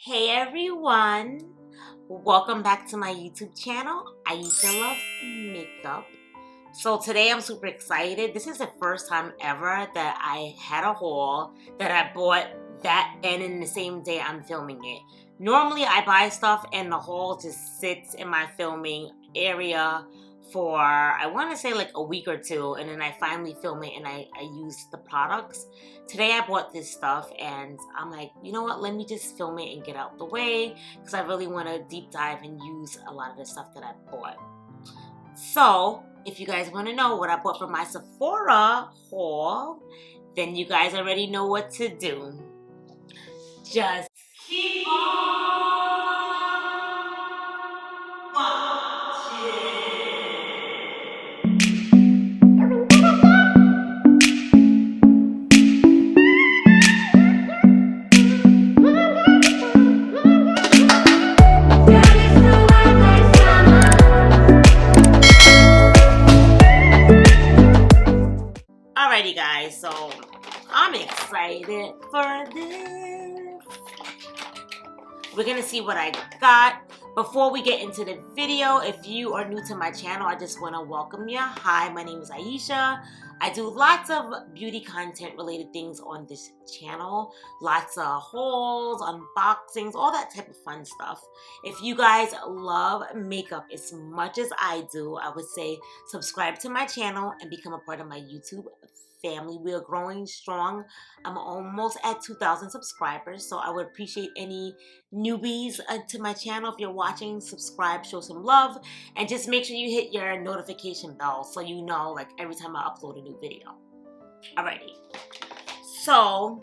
Hey everyone, welcome back to my YouTube channel, Aisha Loves Makeup. So today I'm super excited. This is the first time ever that I had a haul that I bought that and in the same day I'm filming it. Normally I buy stuff and the haul just sits in my filming area for I want to say like a week or two, and then I finally film it and I use the products. Today I bought this stuff and I'm like, you know what, let me just film it and get out the way because I really want to deep dive and use a lot of the stuff that I bought. So if you guys want to know what I bought for my Sephora haul, then you guys already know what to do. Just keep on watching. Alrighty guys, so I'm excited for this. We're gonna see what I got. Before we get into the video, if you are new to my channel, I just want to welcome you. Hi, my name is Aisha. I do lots of beauty content related things on this channel. Lots of hauls, unboxings, all that type of fun stuff. If you guys love makeup as much as I do, I would say subscribe to my channel and become a part of my YouTube family. We are growing strong. I'm almost at 2,000 subscribers, so I would appreciate any newbies to my channel. If you're watching, subscribe, show some love, and just make sure you hit your notification bell so you know like every time I upload a new video. Alrighty, so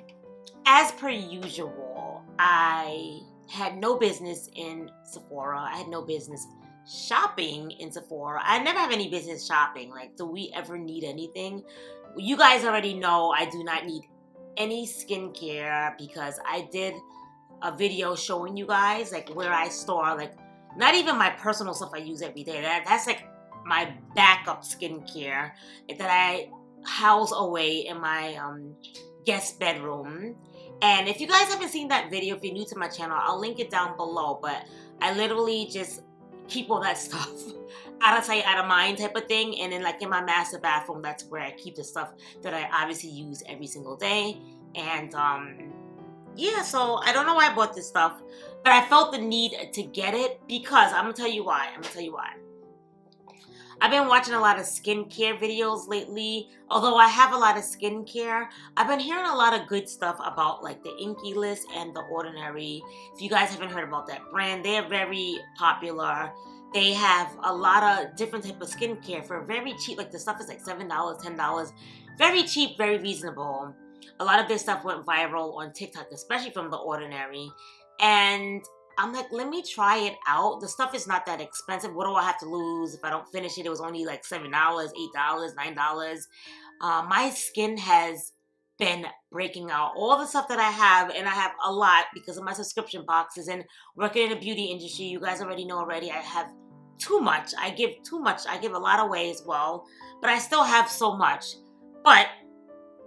as per usual, I had no business in Sephora. I had no business shopping in Sephora. I never have any business shopping. Like, do we ever need anything? You guys already know I do not need any skincare because I did a video showing you guys like where I store like not even my personal stuff I use every day. That's like my backup skincare that I house away in my guest bedroom. And if you guys haven't seen that video, if you're new to my channel, I'll link it down below. But I literally just keep all that stuff out of sight, out of mind type of thing. And then like in my master bathroom, that's where I keep the stuff that I obviously use every single day. And yeah, so I don't know why I bought this stuff, but I felt the need to get it because I'm gonna tell you why. I've been watching a lot of skincare videos lately. Although I have a lot of skincare, I've been hearing a lot of good stuff about like the Inkey List and the Ordinary. If you guys haven't heard about that brand, they're very popular. They have a lot of different type of skincare for very cheap. Like the stuff is like $7, $10. Very cheap, very reasonable. A lot of this stuff went viral on TikTok, especially from the Ordinary. And I'm like, let me try it out. The stuff is not that expensive. What do I have to lose if I don't finish it? It was only like $7, $8, $9. My skin has been breaking out. All the stuff that I have, and I have a lot because of my subscription boxes and working in the beauty industry. You guys already know already. I have too much. I give too much. I give a lot away as well. But I still have so much. But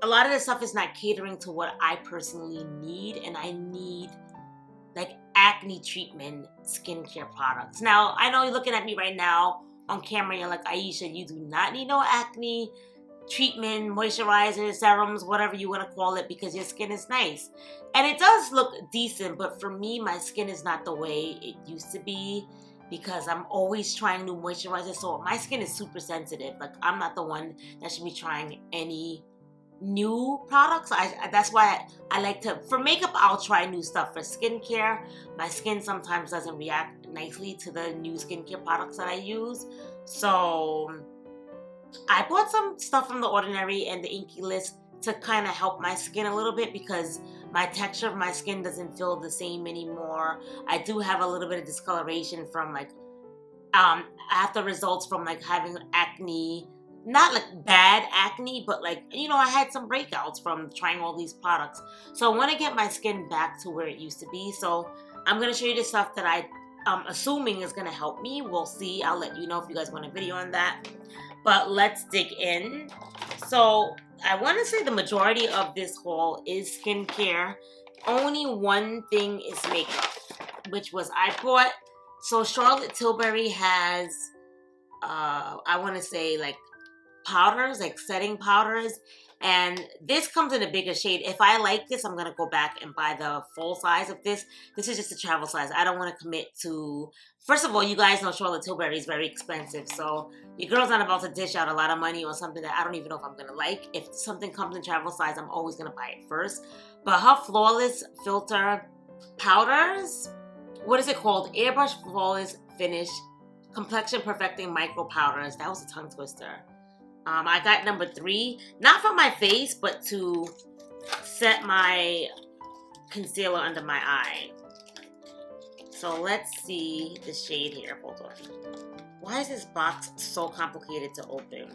a lot of this stuff is not catering to what I personally need. And I need like acne treatment skincare products. Now, I know you're looking at me right now on camera, you're like, Aisha, you do not need no acne treatment, moisturizers, serums, whatever you want to call it, because your skin is nice. And it does look decent, but for me, my skin is not the way it used to be because I'm always trying new moisturizers. So my skin is super sensitive. Like, I'm not the one that should be trying any new products. That's why I like to, for makeup, I'll try new stuff. For skincare, my skin sometimes doesn't react nicely to the new skincare products that I use. So I bought some stuff from the Ordinary and the Inkey List to kind of help my skin a little bit because my texture of my skin doesn't feel the same anymore. I do have a little bit of discoloration from like after results from like having acne. Not like bad acne, but like, you know, I had some breakouts from trying all these products. So I want to get my skin back to where it used to be. So I'm going to show you the stuff that I'm assuming is going to help me. We'll see. I'll let you know if you guys want a video on that. But let's dig in. So I want to say the majority of this haul is skincare. Only one thing is makeup. which was I bought. So Charlotte Tilbury has, I want to say like powders, like setting powders. And this comes in a bigger shade. If I like this, I'm going to go back and buy the full size of this. This is just a travel size. I don't want to commit to... First of all, you guys know Charlotte Tilbury is very expensive. So your girl's not about to dish out a lot of money on something that I don't even know if I'm going to like. If something comes in travel size, I'm always going to buy it first. But her Flawless Filter powders... What is it called? Airbrush Flawless Finish Complexion Perfecting Micro Powders. That was a tongue twister. I got number 3, not for my face, but to set my concealer under my eye. So let's see the shade here. Hold on. Why is this box so complicated to open?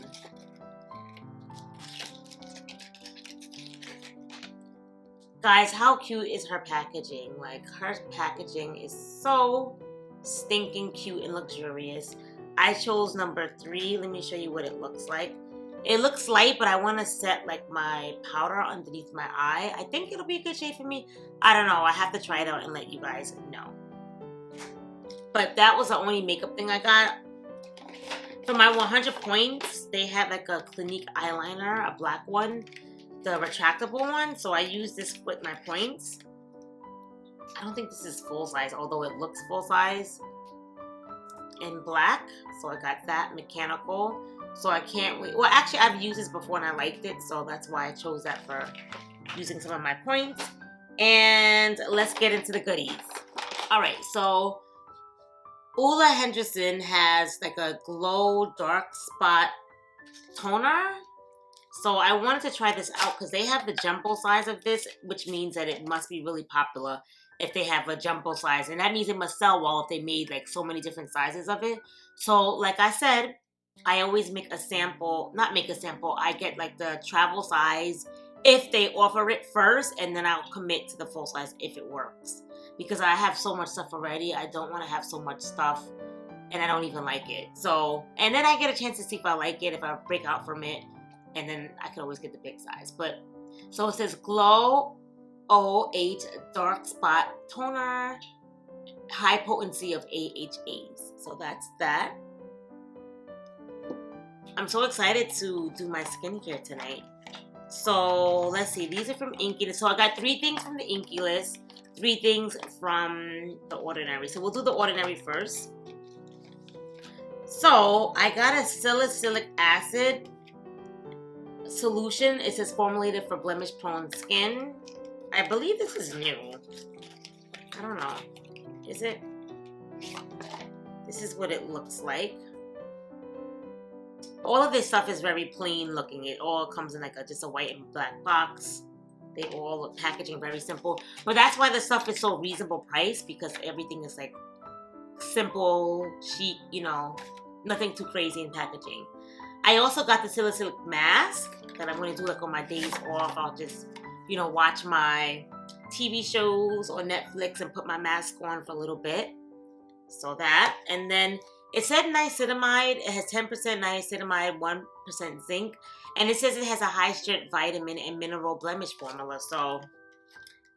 Guys, how cute is her packaging? Like, her packaging is so stinking cute and luxurious. I chose number 3. Let me show you what it looks like. It looks light, but I want to set like my powder underneath my eye. I think it'll be a good shade for me. I don't know. I have to try it out and let you guys know. But that was the only makeup thing I got. For my 100 points, they had like a Clinique eyeliner, a black one, the retractable one. So I used this with my points. I don't think this is full size, although it looks full size. In black, so I got that mechanical. So I can't wait. Well, actually, I've used this before and I liked it, so that's why I chose that for using some of my points. And let's get into the goodies. All right, so ULTA Henderson has like a glow dark spot toner. So I wanted to try this out because they have the jumbo size of this, which means that it must be really popular if they have a jumbo size. And that means it must sell well if they made like so many different sizes of it. So like I said, I always make a sample, not make a sample, I get like the travel size if they offer it first, and then I'll commit to the full size if it works. Because I have so much stuff already, I don't want to have so much stuff and I don't even like it. So, and then I get a chance to see if I like it, if I break out from it, and then I can always get the big size. But, so it says Glow 08 Dark Spot Toner, high potency of AHAs. So that's that. I'm so excited to do my skincare tonight. So let's see, these are from Inky. So I got 3 things from the Inky list, 3 things from the Ordinary. So we'll do the Ordinary first. So I got a salicylic acid solution. It says formulated for blemish prone skin. I believe this is new. I don't know. Is it? This is what it looks like. All of this stuff is very plain looking. It all comes in like just a white and black box. They all look packaging very simple. But that's why the stuff is so reasonable price, because everything is like simple, chic, you know, nothing too crazy in packaging. I also got the salicylic mask that I'm going to do like on my days off. I'll just, you know, watch my TV shows or Netflix and put my mask on for a little bit. So that. And then it said niacinamide. It has 10% niacinamide, 1% zinc. And it says it has a high-strength vitamin and mineral blemish formula. So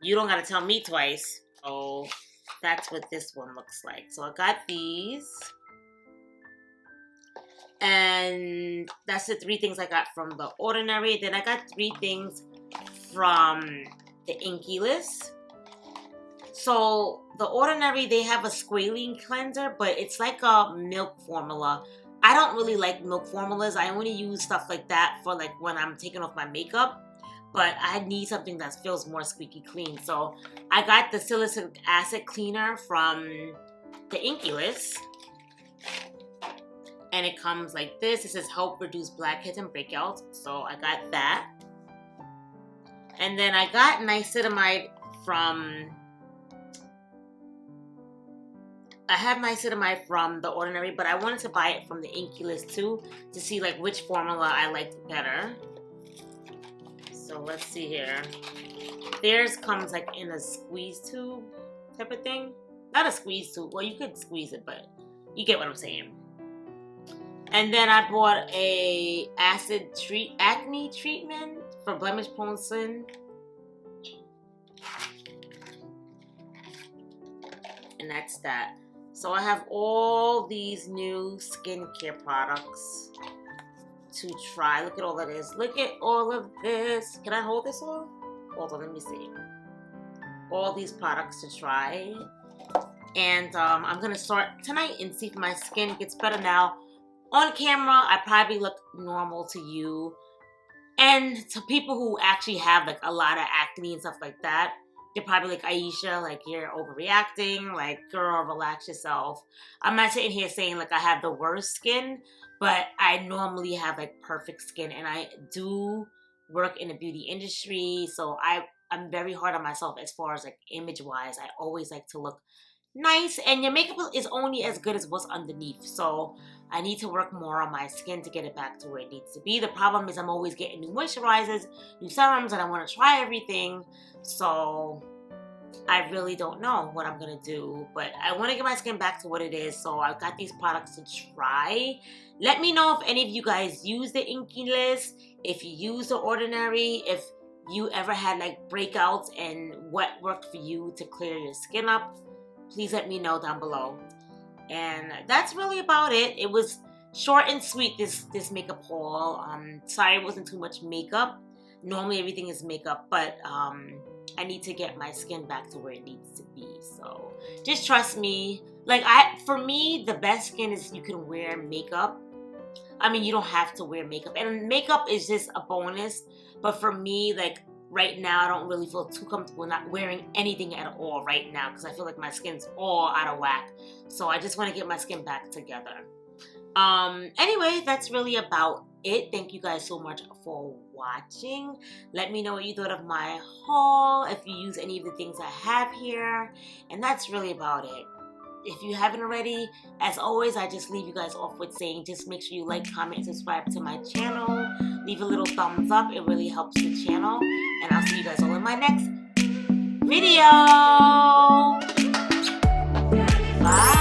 you don't got to tell me twice. So that's what this one looks like. So I got these. And that's the 3 things I got from the Ordinary. Then I got 3 things from the Inky list. So the Ordinary, they have a squalene cleanser, but it's like a milk formula. I don't really like milk formulas. I only use stuff like that for like when I'm taking off my makeup. But I need something that feels more squeaky clean. So I got the salicylic acid cleaner from the Inky list. And it comes like this. It says help reduce blackheads and breakouts. So I got that. And then I got niacinamide from... I have niacinamide from the Ordinary, but I wanted to buy it from the Inky list too to see like which formula I liked better. So let's see here. Theirs comes like in a squeeze tube type of thing. Not a squeeze tube. Well, you could squeeze it, but you get what I'm saying. And then I bought a acne treatment for blemish prone skin. And that's that. So I have all these new skincare products to try. Look at all of this. Look at all of this. Can I hold this all? Hold on, let me see. All these products to try. And I'm going to start tonight and see if my skin gets better now. On camera, I probably look normal to you. And to people who actually have like a lot of acne and stuff like that, they're probably like, Aisha, like you're overreacting, like girl, relax yourself. I'm not sitting here saying like I have the worst skin, but I normally have like perfect skin, and I do work in the beauty industry, so I'm very hard on myself as far as like image wise. I always like to look nice, and your makeup is only as good as what's underneath, so I need to work more on my skin to get it back to where it needs to be. The problem is I'm always getting new moisturizers, new serums, and I want to try everything, so I really don't know what I'm going to do, but I want to get my skin back to what it is, so I've got these products to try. Let me know if any of you guys use the Inky List, if you use the Ordinary, if you ever had like breakouts and what worked for you to clear your skin up. Please let me know down below. And that's really about it. It was short and sweet, this makeup haul. Sorry it wasn't too much makeup. Normally everything is makeup, but I need to get my skin back to where it needs to be. So just trust me. Like for me, the best skin is you can wear makeup. I mean, you don't have to wear makeup, and makeup is just a bonus. But for me, like right now, I don't really feel too comfortable not wearing anything at all right now because I feel like my skin's all out of whack. So I just want to get my skin back together. Anyway, that's really about it. Thank you guys so much for watching. Let me know what you thought of my haul, if you use any of the things I have here. And that's really about it. If you haven't already, as always, I just leave you guys off with saying just make sure you like, comment, and subscribe to my channel. Leave a little thumbs up. It really helps the channel. And I'll see you guys all in my next video. Bye.